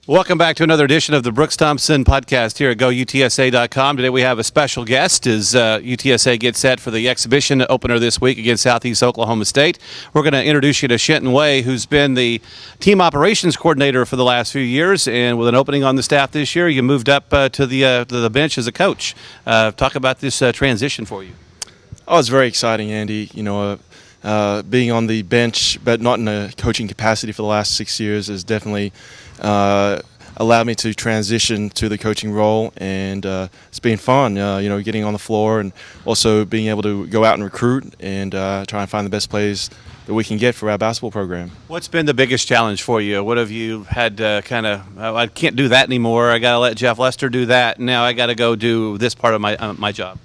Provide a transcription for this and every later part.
Welcome back to another edition of the Brooks Thompson podcast here at GoUTSA.com. Today we have a special guest as UTSA gets set for the exhibition opener this week against Southeast Oklahoma State. We're going to introduce you to Shenton Way, who's been the team operations coordinator for the last few years, and with an opening on the staff this year, you moved up to the bench as a coach. Talk about this transition for you. Oh, it's very exciting, Andy. Being on the bench, but not in a coaching capacity for the last 6 years, has definitely allowed me to transition to the coaching role, and it's been fun. Getting on the floor and also being able to go out and recruit and try and find the best plays that we can get for our basketball program. What's been the biggest challenge for you? What have you had I can't do that anymore. I got to let Jeff Lester do that. Now I got to go do this part of my job.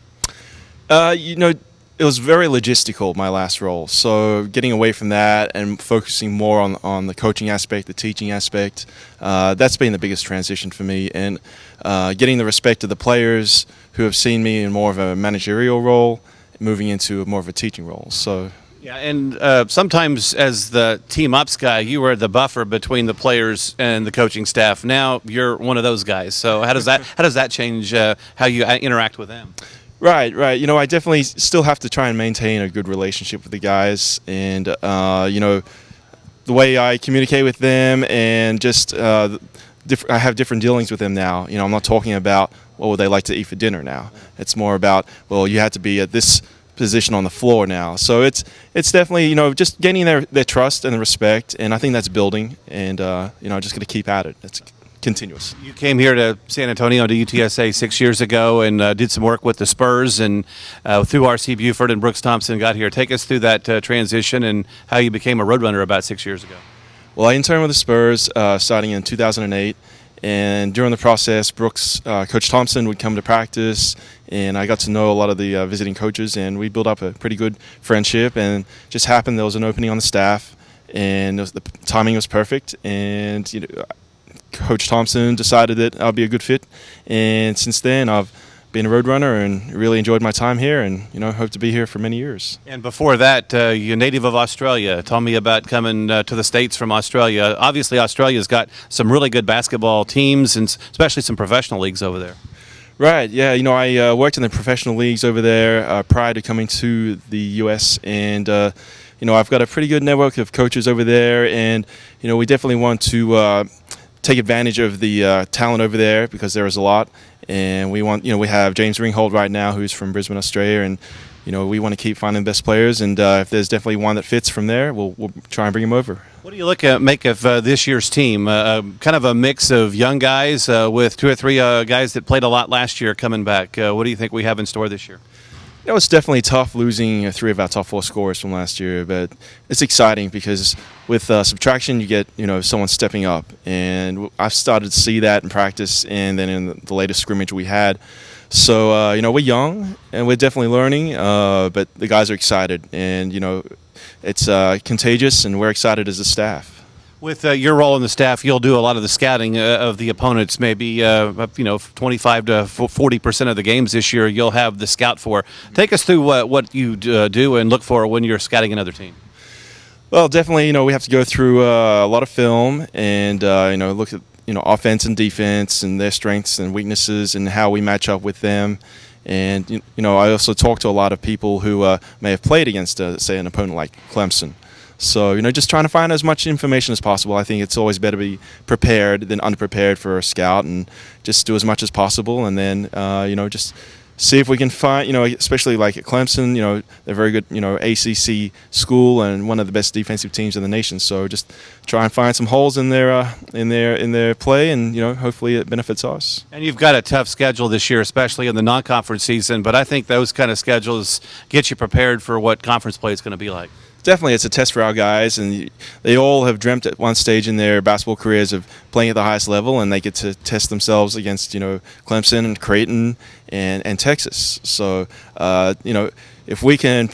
It was very logistical, my last role. So getting away from that and focusing more on the coaching aspect, the teaching aspect, that's been the biggest transition for me. And getting the respect of the players who have seen me in more of a managerial role, moving into more of a teaching role. So. Yeah, and sometimes as the team ops guy, you were the buffer between the players and the coaching staff. Now you're one of those guys. So how does that change how you interact with them? Right. I definitely still have to try and maintain a good relationship with the guys, and the way I communicate with them, and just I have different dealings with them now. I'm not talking about what would they like to eat for dinner now. It's more about, well, you have to be at this position on the floor now. So it's definitely just gaining their trust and respect, and I think that's building, and just going to keep at it. It's continuous. You came here to San Antonio to UTSA 6 years ago and did some work with the Spurs, and through R.C. Buford and Brooks Thompson got here. Take us through that transition and how you became a Roadrunner about 6 years ago. Well, I interned with the Spurs starting in 2008, and during the process, Coach Thompson would come to practice, and I got to know a lot of the visiting coaches, and we built up a pretty good friendship, and just happened there was an opening on the staff, and the timing was perfect, and Coach Thompson decided that I'll be a good fit, and since then I've been a Roadrunner and really enjoyed my time here, and hope to be here for many years. And before that, you're native of Australia. Tell me about coming to the States from Australia. Obviously, Australia's got some really good basketball teams, and especially some professional leagues over there. Right, yeah. I worked in the professional leagues over there prior to coming to the U.S., and I've got a pretty good network of coaches over there, and we definitely want to take advantage of the talent over there, because there is a lot, and we want we have James Ringholt right now, who's from Brisbane, Australia, and we want to keep finding the best players, and if there's definitely one that fits from there, we'll try and bring him over. What do you make of this year's team? Kind of a mix of young guys with 2 or 3 guys that played a lot last year coming back. What do you think we have in store this year? It's definitely tough losing 3 of our top 4 scorers from last year, but it's exciting because with subtraction you get someone stepping up, and I've started to see that in practice and then in the latest scrimmage we had. So we're young and we're definitely learning, but the guys are excited, and it's contagious, and we're excited as a staff. With your role in the staff, you'll do a lot of the scouting of the opponents. Maybe 25 to 40% of the games this year you'll have the scout for. Take us through what you do and look for when you're scouting another team. Well, definitely, we have to go through a lot of film and look at offense and defense and their strengths and weaknesses and how we match up with them. And I also talk to a lot of people who may have played against, say, an opponent like Clemson. So, just trying to find as much information as possible. I think it's always better to be prepared than unprepared for a scout, and just do as much as possible, and then, just see if we can find, especially like at Clemson, they're very good, ACC school and one of the best defensive teams in the nation. So just try and find some holes in their play, and, hopefully it benefits us. And you've got a tough schedule this year, especially in the non-conference season, but I think those kind of schedules get you prepared for what conference play is going to be like. Definitely, it's a test for our guys, and they all have dreamt at one stage in their basketball careers of playing at the highest level, and they get to test themselves against, Clemson and Creighton and Texas. So, if we can,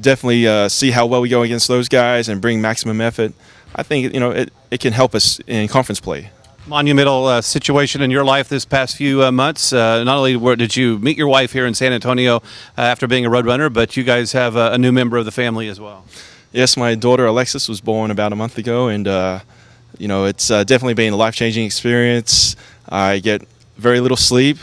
definitely see how well we go against those guys and bring maximum effort, I think, it can help us in conference play. Monumental situation in your life this past few months. Not only did you meet your wife here in San Antonio after being a Roadrunner, but you guys have a new member of the family as well. Yes, my daughter Alexis was born about a month ago, and It's definitely been a life-changing experience. I get very little sleep,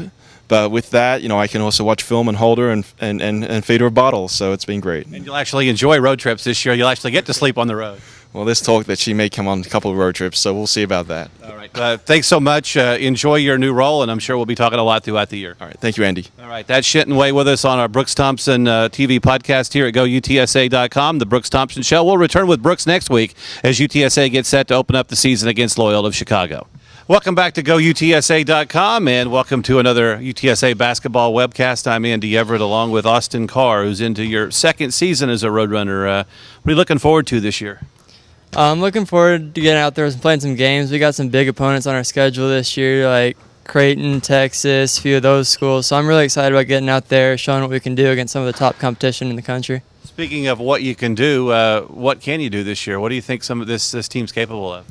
but with that, I can also watch film and hold her and feed her a bottle, so it's been great. And you'll actually enjoy road trips this year. You'll actually get to sleep on the road. Well, there's talk that she may come on a couple of road trips, so we'll see about that. All right. Thanks so much. Enjoy your new role, and I'm sure we'll be talking a lot throughout the year. All right. Thank you, Andy. All right. That's Shinton Way with us on our Brooks Thompson TV podcast here at GoUTSA.com, The Brooks Thompson Show. We'll return with Brooks next week as UTSA gets set to open up the season against Loyola of Chicago. Welcome back to GoUTSA.com, and welcome to another UTSA basketball webcast. I'm Andy Everett along with Austin Carr, who's into your second season as a Roadrunner. What are you looking forward to this year? I'm looking forward to getting out there and playing some games. We got some big opponents on our schedule this year, like Creighton, Texas, a few of those schools. So I'm really excited about getting out there, showing what we can do against some of the top competition in the country. Speaking of what you can do, what can you do this year? What do you think some of this team's capable of?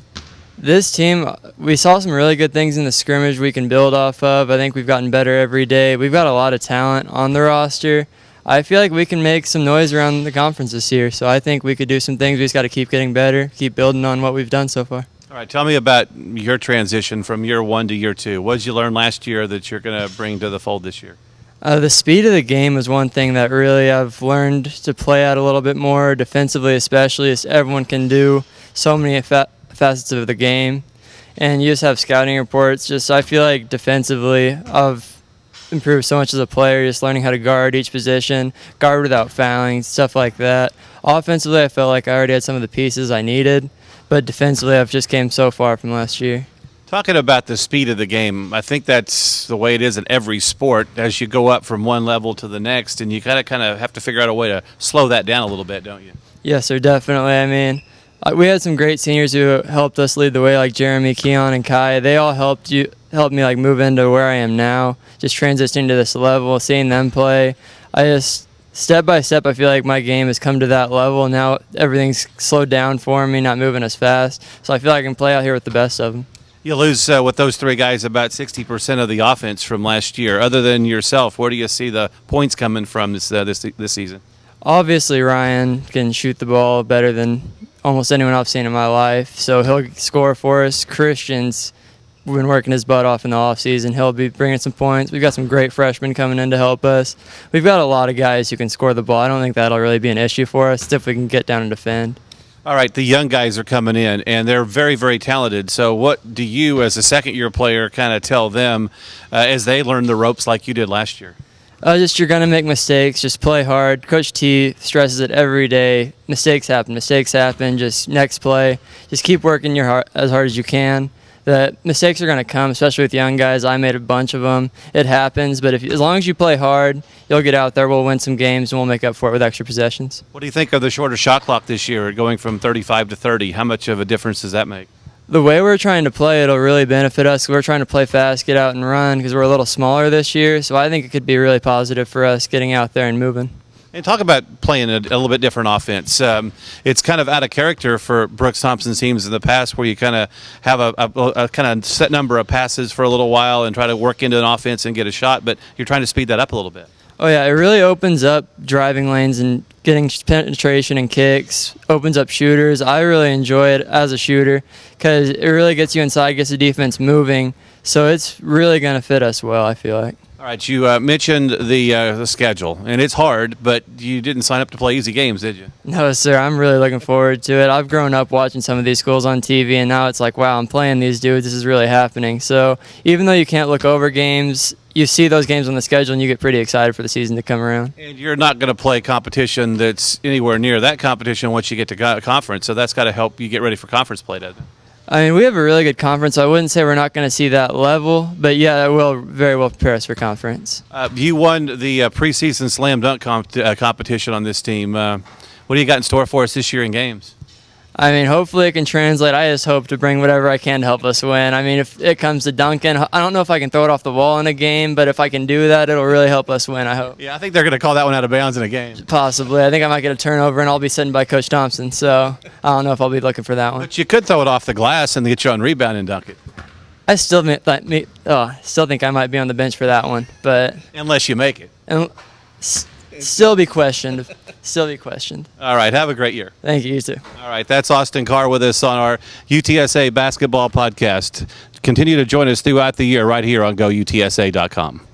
This team, we saw some really good things in the scrimmage we can build off of. I think we've gotten better every day. We've got a lot of talent on the roster. I feel like we can make some noise around the conference this year, so I think we could do some things. We just got to keep getting better, keep building on what we've done so far. All right, tell me about your transition from year one to year two. What did you learn last year that you're going to bring to the fold this year? The speed of the game is one thing that really I've learned to play at a little bit more, defensively especially, as everyone can do so many facets of the game. And you just have scouting reports. I feel like defensively I've improved so much as a player, just learning how to guard each position, guard without fouling, stuff like that. Offensively, I felt like I already had some of the pieces I needed, but defensively, I've just came so far from last year. Talking about the speed of the game, I think that's the way it is in every sport as you go up from one level to the next, and you kind of have to figure out a way to slow that down a little bit, don't you? Yes, sir, definitely. I mean, we had some great seniors who helped us lead the way, like Jeremy, Keon, and Kai. They all helped me like move into where I am now, just transitioning to this level, seeing them play. I just, step by step, I feel like my game has come to that level. Now everything's slowed down for me, not moving as fast. So I feel like I can play out here with the best of them. You lose with those three guys about 60% of the offense from last year. Other than yourself, where do you see the points coming from this season? Obviously, Ryan can shoot the ball better than almost anyone I've seen in my life, so he'll score for us. Christian's been working his butt off in the offseason. He'll be bringing some points. We've got some great freshmen coming in to help us. We've got a lot of guys who can score the ball. I don't think that'll really be an issue for us if we can get down and defend. All right, the young guys are coming in, and they're very, very talented. So what do you, as a second-year player, kind of tell them as they learn the ropes like you did last year? You're going to make mistakes. Just play hard. Coach T stresses it every day. Mistakes happen. Just next play. Just keep working as hard as you can. The mistakes are going to come, especially with young guys. I made a bunch of them. It happens, but as long as you play hard, you'll get out there. We'll win some games, and we'll make up for it with extra possessions. What do you think of the shorter shot clock this year, going from 35 to 30? How much of a difference does that make? The way we're trying to play, it'll really benefit us. We're trying to play fast, get out and run, because we're a little smaller this year. So I think it could be really positive for us getting out there and moving. And talk about playing a little bit different offense. It's kind of out of character for Brooks Thompson teams in the past, where you kind of have a kind of set number of passes for a little while and try to work into an offense and get a shot, but you're trying to speed that up a little bit. Oh, yeah, it really opens up driving lanes and getting penetration and kicks, opens up shooters. I really enjoy it as a shooter because it really gets you inside, gets the defense moving, so it's really going to fit us well, I feel like. All right, you mentioned the schedule, and it's hard, but you didn't sign up to play easy games, did you? No, sir. I'm really looking forward to it. I've grown up watching some of these schools on TV, and now it's like, wow, I'm playing these dudes. This is really happening. So even though you can't look over games, you see those games on the schedule, and you get pretty excited for the season to come around. And you're not going to play competition that's anywhere near that competition once you get to conference, so that's got to help you get ready for conference play, doesn't it? I mean, we have a really good conference. So I wouldn't say we're not going to see that level, but yeah, that will very well prepare us for conference. You won the preseason slam dunk competition on this team. What do you got in store for us this year in games? I mean, hopefully it can translate. I just hope to bring whatever I can to help us win. I mean, if it comes to dunking, I don't know if I can throw it off the wall in a game, but if I can do that, it'll really help us win, I hope. Yeah, I think they're going to call that one out of bounds in a game. Possibly. I think I might get a turnover, and I'll be sitting by Coach Thompson, so I don't know if I'll be looking for that one. But you could throw it off the glass and get you on rebound and dunk it. I still think I might be on the bench for that one, but unless you make it. Still be questioned. Still be questioned. All right, have a great year. Thank you, you too. All right, that's Austin Carr with us on our UTSA basketball podcast. Continue to join us throughout the year right here on GoUTSA.com.